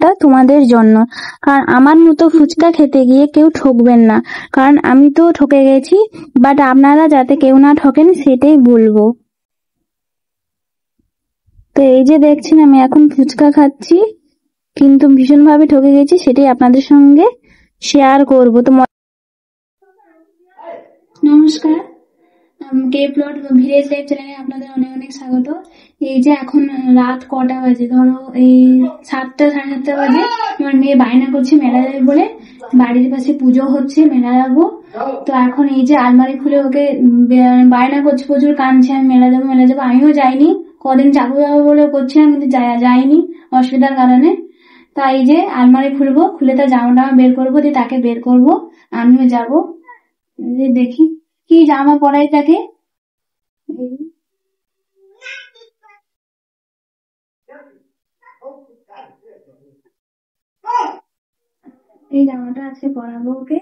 একটা তোমাদের জন্য। কারণ আমার মতো ফুচকা খেতে গিয়ে কেউ ঠকবেন না, কারণ আমি তো ঠকে গেছি, বাট আপনারা যাতে কেউ না ঠকেন সেটাই বলবো। তো এই যে দেখছেন আমি এখন ফুচকা খাচ্ছি, কিন্তু ভীষণভাবে ঠকে গেছি, সেটাই আপনাদের সঙ্গে শেয়ার করবো। তো নমস্কার, কে প্লট ভিলেজ লাইফ চ্যানেলে আপনাদের অনেক অনেক স্বাগত। এই যে এখন রাত কটা বাজে, ধরো এই 7টা 7:30 বাজে। আমার মেয়ে বায়না করছে মেলা যাবে বলে, বাড়ির পাশে পুজো হচ্ছে, মেলা যাবো। তো এখন এই যে আলমারি খুলে ওকে বায়না করছে, প্রচুর কাঁদছে, আমি মেলা যাবো মেলা যাবো। আমিও যাইনি, কদিন যাবো যাবো বলে করছিলাম, কিন্তু যাইনি অসুবিধার কারণে। তাই এই যে আলমারি খুলবো, খুলে তার জামা টামা বের করবো, দিয়ে তাকে বের করবো, আমিও যাবো। দেখি কি জামা পরাই তাকে। এই জামাটা আজকে পরাবো ওকে।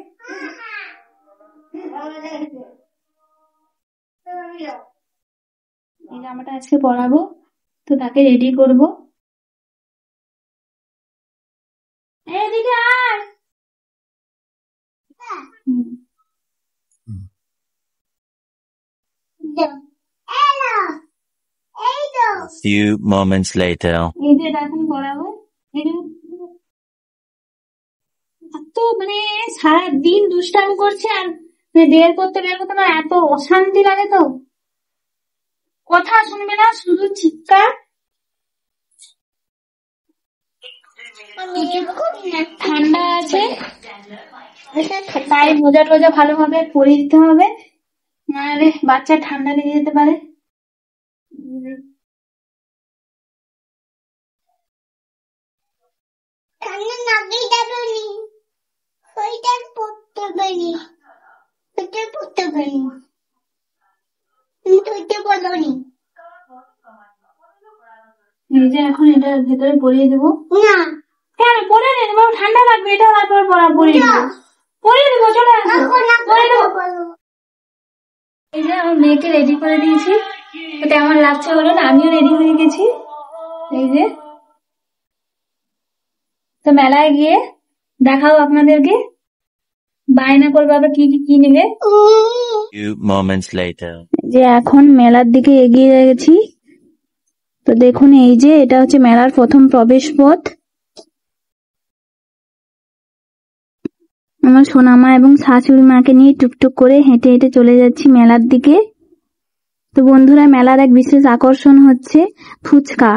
এই জামাটা আজকে পরাবো, তো তাকে রেডি করবো। এদিকে আয়। Few moments later. এই যে এটা এখন পরাবো। এত মানে সারাদিন দুষ্টামি করছে, আর বের করতে আমার এত অশান্তি লাগে। তো কথা শুনবে না, শুধু চিৎকার। ঠান্ডা আছে তাই মোজা টোজা ভালোভাবে পরিয়ে দিতে হবে, নাহলে বাচ্চা ঠান্ডা লেগে যেতে পারে। এই যে এখন এটা ভেতরে পরিয়ে দেবো। না কেন পরে দেবো, ঠান্ডা লাগবে, এটা তারপর পরিয়ে দেবো, পরিয়ে দেবো, চলে আসো পরিয়ে দেবো। এই যে আমার মেয়েকে রেডি করে দিয়েছি, কেমন লাগছে বলো না, আমিও রেডি হয়ে গেছি। এই যে তো মেলায় গিয়ে দেখাও আপনাদেরকে, বায়না করবে আবার কি কি নেবে। Few moments later. যে এখন মেলার দিকে এগিয়ে গেছি। তো দেখুন এই যে এটা হচ্ছে মেলার প্রথম প্রবেশ পথ। আমার সোনামা এবং শাশুড়ি মাকে নিয়ে টুকটুক করে হেঁটে হেঁটে চলে যাচ্ছি মেলার দিকে। তো বন্ধুরা, মেলার এক বিশেষ আকর্ষণ হচ্ছে ফুচকা।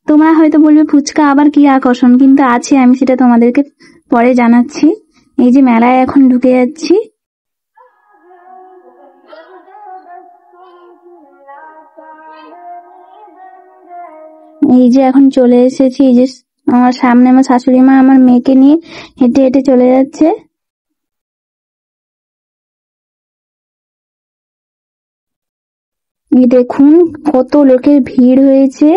তোমরা হয়তো বলবে ফুচকা আবার কি আকর্ষণ, কিন্তু আছে, আমি সেটা তোমাদেরকে পরে জানাচ্ছি। এই যে মেলায় এখন ঢুকে যাচ্ছি। এই যে এখন চলে এসেছি, এই যে আমার সামনে আমার শাশুড়ি মা আমার মেয়েকে নিয়ে হেঁটে হেঁটে চলে যাচ্ছে। এই দেখুন কত লোকের ভিড় হয়েছে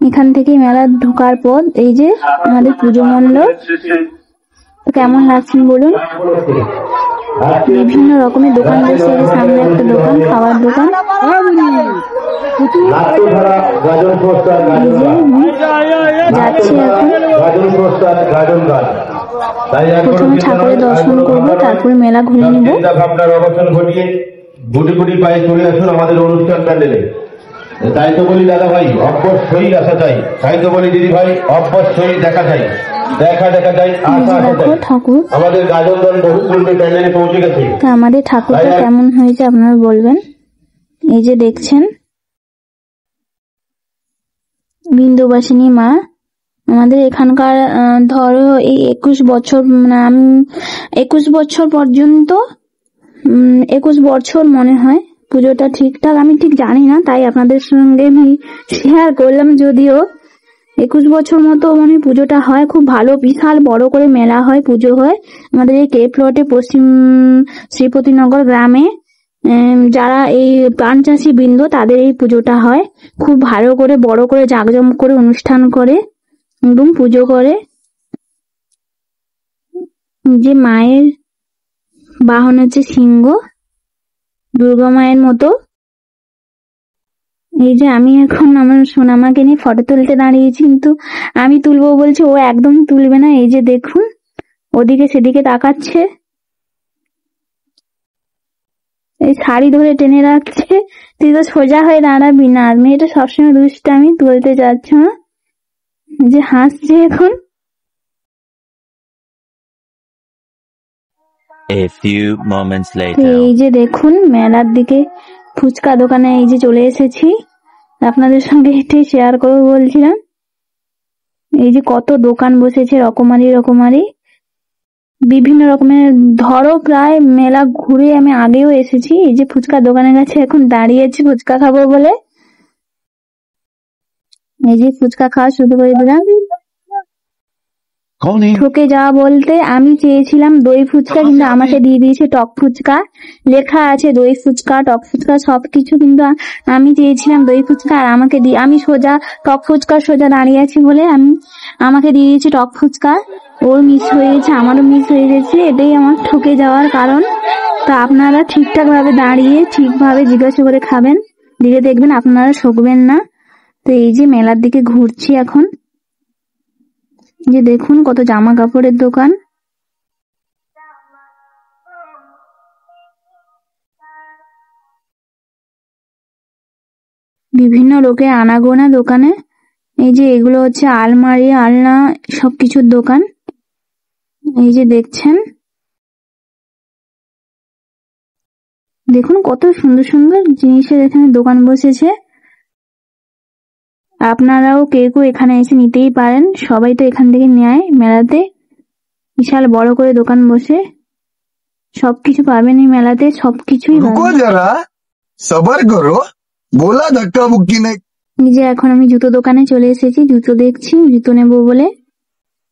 এখান থেকে মেলার ঢোকার পর। এই যে আমাদের পুজো মণ্ডপ, কেমন লাগছে বলুন। বিভিন্ন রকমের দোকান বসে, সামনে একটা দোকান, খাবার দোকান। যাচ্ছি এখন, প্রথমে ঠাকুরের দর্শন করবো, তারপরে মেলা ঘুরে নেবো। গুটি গুটি পায়ে চলে আসুন আমাদের অনুষ্ঠান প্যান্ডেলে। তাই তো বলি দাদা ভাই অবশ্যই আসা চাই, তাই তো বলি দিদি ভাই অবশ্যই দেখা চাই, দেখা যায় ঠাকুর। আমাদের গাজন দল বহু পূর্বে প্যান্ডেলে পৌঁছে গেছে। আমাদের ঠাকুরটা কেমন হয়েছে আপনারা বলবেন। এই যে দেখছেন বিন্দুবাসিনী মা, আমাদের এখানকার ধরো এই 21 বছর, মানে আমি 21 বছর পর্যন্ত, 21 বছর মনে হয় পুজোটা, ঠিকঠাক আমি ঠিক জানি না, তাই আপনাদের সঙ্গে আমি শেয়ার করলাম। যদিও 21 বছর মতো মানে পুজোটা হয়, খুব ভালো, বিশাল বড় করে মেলা হয়, পুজো হয় আমাদের এই কে প্লটে, পশ্চিম শ্রীপতিনগর গ্রামে। যারা এই পান চাষী বৃন্দ, তাদের এই পুজোটা হয় খুব ভালো করে, বড় করে জাঁকজমক করে অনুষ্ঠান করে এবং পুজো করে। যে মায়ের বাহন হচ্ছে সিংহ, দুর্গা মায়ের মতো। এই যে আমি এখন আমার সোনামাকে নিয়ে ফটো তুলতে দাঁড়িয়েছি, কিন্তু আমি তুলবো বলছি, ও একদম তুলবে না। এই যে দেখুন, ওদিকে সেদিকে তাকাচ্ছে, এই শাড়ি ধরে টেনে রাখছে। তুই তো সোজা হয়ে দাঁড়াবি না, মেয়েটা সবসময় দুষ্টামি, তুলতে যাচ্ছ না। যে হাসছে এখন। A few moments তো later. এই যে দেখুন, মেলার দিকে ফুচকা দোকানে এই যে চলে এসেছি, আপনাদের সঙ্গে এটাই শেয়ার করবো বলছিলাম। এই যে কত দোকান বসেছে, রকমারি রকমারি বিভিন্ন রকমের। ধরো প্রায় মেলা ঘুরে আমি আগেও এসেছি। এই যে ফুচকা দোকানের কাছে এখন দাঁড়িয়েছি ফুচকা খাবো বলে। এই যে ফুচকা খাওয়া শুরু করে দিলাম। ঠকে যাওয়া বলতে, আমি চেয়েছিলাম দই ফুচকা, কিন্তু আমাকে দিয়ে দিয়েছে টক ফুচকা। লেখা আছে দই ফুচকা, টক ফুচকা সবকিছু, কিন্তু আমি চেয়েছিলাম দই ফুচকা, আর আমাকে দিয়ে, আমি সোজা টক ফুচকা সোজা দাঁড়িয়ে আছি বলে আমাকে দিয়ে দিয়েছে টক ফুচকা। ওর মিস হয়ে গেছে, আমারও মিস হয়ে গেছে, এটাই আমার ঠকে যাওয়ার কারণ। তো আপনারা ঠিকঠাক ভাবে দাঁড়িয়ে ঠিকভাবে জিজ্ঞাসা করে খাবেন, দিকে দেখবেন আপনারা ঠকবেন না। তো এই যে মেলার দিকে ঘুরছি এখন। যে দেখুন কত জামা কাপড়ের দোকান, বিভিন্ন লোকের আনাগোনা দোকানে। এই যে এগুলো হচ্ছে আলমারি, আলনা, সবকিছুর দোকান। এই যে দেখছেন, দেখুন কত সুন্দর সুন্দর জিনিসের এখানে দোকান বসেছে। আপনারাও কেউ এখানে এসে নিতেই পারেন, সবাই তো এখান থেকে নেয় মেলাতে। বিশাল বড় করে দোকান বসে, সবকিছু পাবেন এই মেলাতে, সবকিছুই रुको পাবেন। जरा सबर करो बोला धक्का मुक्की नहीं। এই যে এখন আমি জুতো দোকানে চলে এসেছি, জুতো দেখছি, জুতো নেবো বলে।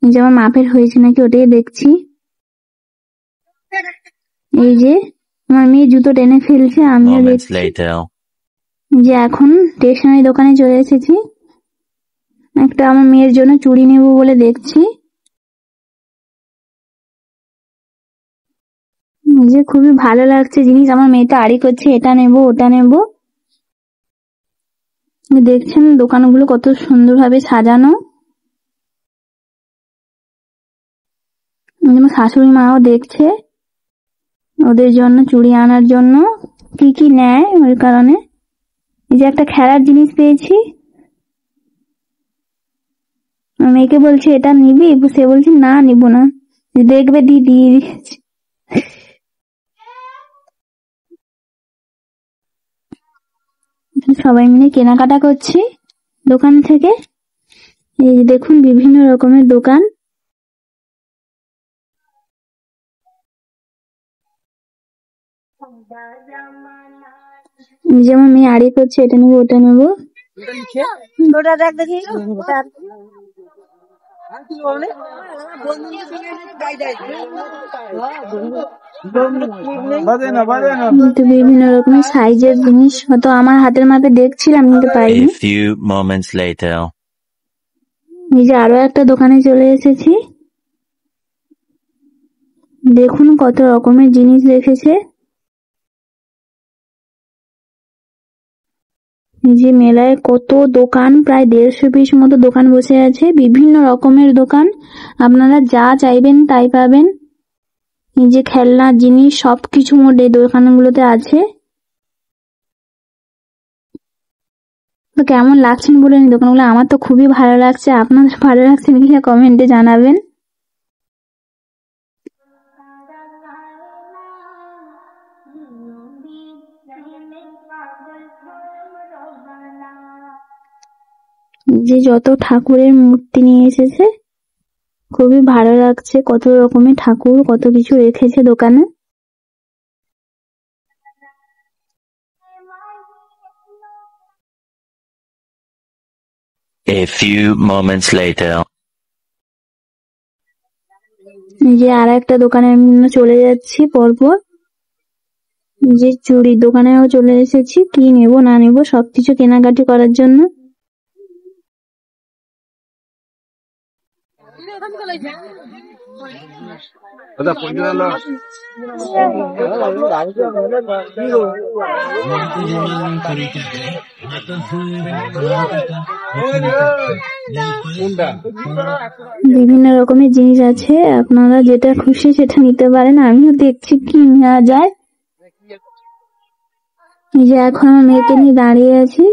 এই যে আমার মাপের হয়েছে নাকি ওটাই দেখছি। এই যে আমার মেয়ে জুতো টেনে ফেলছে, আমিও Moments দেখছি। later. যে এখন স্টেশনারি দোকানে চলে এসেছি, একটা আমার মেয়ের জন্য চুড়ি নেবো বলে দেখছি। এই যে খুবই ভালো লাগছে জিনিস, আমার মেয়েটা আড়ি করছে, এটা নেবো ওটা নেবো। দেখছেন দোকানগুলো কত সুন্দরভাবে সাজানো। আমার শাশুড়ি মাও দেখছে ওদের জন্য চুড়ি আনার জন্য কি কি নেয় ওই কারণে। এই যে একটা খেলার জিনিস পেয়েছি, মেয়েকে বলছে এটা নিবি, সে বলছে না নিব না, দেখবে দিদি। সবাই মিলে কেনাকাটা করছি দোকান থেকে। এই যে দেখুন বিভিন্ন রকমের দোকান। যেমন মেয়ে আড়ি করছে, এটা নেবো ওটা নেবো। কিন্তু বিভিন্ন রকমের সাইজের জিনিস, হয়তো আমার হাতের মাপে দেখছিলাম কিন্তু A পাইনি। few moments later. এই যে আরো একটা দোকানে চলে এসেছি, দেখুন কত রকমের জিনিস রেখেছে। এই যে মেলায় কত দোকান, প্রায় 150 পিস মতো দোকান বসে আছে, বিভিন্ন রকমের দোকান, আপনারা যা চাইবেন তাই পাবেন। এই যে খেলনার জিনিস সবকিছু মোট এই দোকানগুলোতে আছে। তো কেমন লাগছেন বলুন এই দোকানগুলো? আমার তো খুবই ভালো লাগছে, আপনাদের ভালো লাগছে নাকি কমেন্টে জানাবেন। যে যত ঠাকুরের মূর্তি নিয়ে এসেছে, খুবই ভালো লাগছে, কত রকমের ঠাকুর, কত কিছু রেখেছে দোকানে। A few moments later. এই যে আর একটা দোকানে আমি চলে যাচ্ছি পরপর। যে চুড়ির দোকানেও চলে এসেছি, কি নেব না নেব সবকিছু কেনাকাটি করার জন্য। বিভিন্ন রকমের জিনিস আছে, আপনারা যেটা খুশি সেটা নিতে পারেন। আমিও দেখছি কি নেওয়া যায়। এই যে এখন আমার মেয়েকে নিয়ে দাঁড়িয়ে আছি।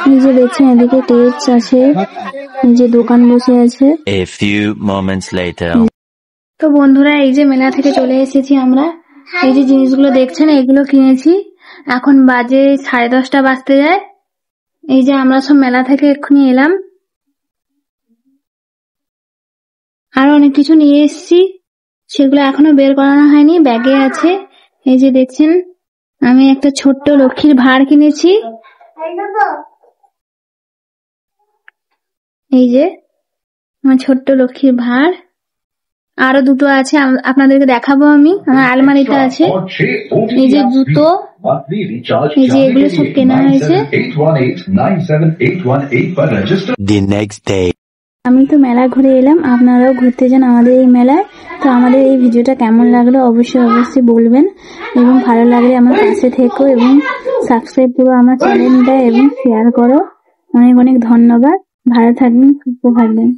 এই যে দেখছেন এদিকে টেপস আছে, এই যে দোকান বসে আছে। A few moments later. তো বন্ধুরা, এই যে মেলা থেকে চলে এসেছি আমরা। এই যে জিনিসগুলো দেখছেন এগুলো কিনেছি। এখন বাজে 10:30 বাজতে যায়। এই যে আমরা সব মেলা থেকে এক্ষুনি এলাম। আরো অনেক কিছু নিয়ে এসেছি, সেগুলো এখনো বের করানো হয়নি, ব্যাগে আছে। এই যে দেখছেন আমি একটা ছোট্ট লক্ষ্মীর ভাঁড় কিনেছি। এই যে আমার ছোট্ট লক্ষ্মীর ভাঁড়। আরো দুটো আছে, আপনাদেরকে দেখাবো আমি। আমার আলমারিতে আছে। এই যে জুতো, এই যে এগুলো সব কেনা হয়েছে। The next day. আমি তো মেলা ঘুরে এলাম, আপনারাও ঘুরতে যান আমাদের এই মেলায়। তো আমাদের এই ভিডিওটা কেমন লাগলো অবশ্যই বলবেন, এবং ভালো লাগলে আমার পাশে থেকো এবং সাবস্ক্রাইব করো আমার চ্যানেলটা এবং শেয়ার করো। অনেক অনেক ধন্যবাদ। ভালো থাকবেন, সুস্থ থাকবেন।